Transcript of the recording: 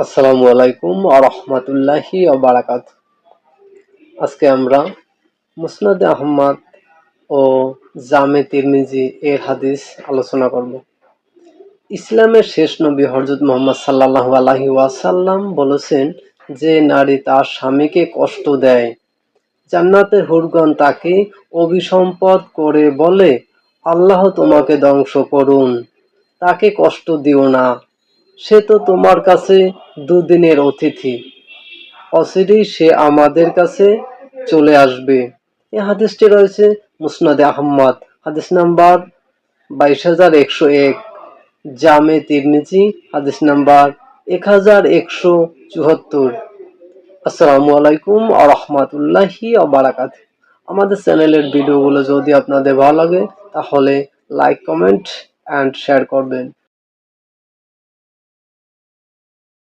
আসসালামু আলাইকুম ওয়া রাহমাতুল্লাহি ওয়া বারাকাতুহু। আজকে আমরা মুসনাদে আহমদ ও জামে তিরমিজি এর হাদিস আলোচনা করব। ইসলামের শেষ নবী হযরত মুহাম্মদ সাল্লাল্লাহু আলাইহি ওয়াসাল্লাম বলেছেন, যে নারী তার স্বামীকে কষ্ট দেয়, জান্নাতের হুরগণ তাকে অভিসম্পদ করে বলে, আল্লাহ তোমাকে ধ্বংস করুন, তাকে কষ্ট দিও না, সে তো তোমার কাছে দুদিনের অতিথি, অচিরেই সে আমাদের কাছে চলে আসবে। এই হাদিসটি রয়েছে মুসনাদে আহমদ, হাদিস নাম্বার 22,101, জামে তিরমিজি হাদিস নাম্বার 1174। আসসালামু আলাইকুম ওয়া রাহমাতুল্লাহি ওয়া বারাকাতুহু। আমাদের চ্যানেলের ভিডিওগুলো যদি আপনাদের ভালো লাগে তাহলে লাইক, কমেন্ট এন্ড শেয়ার করবেন।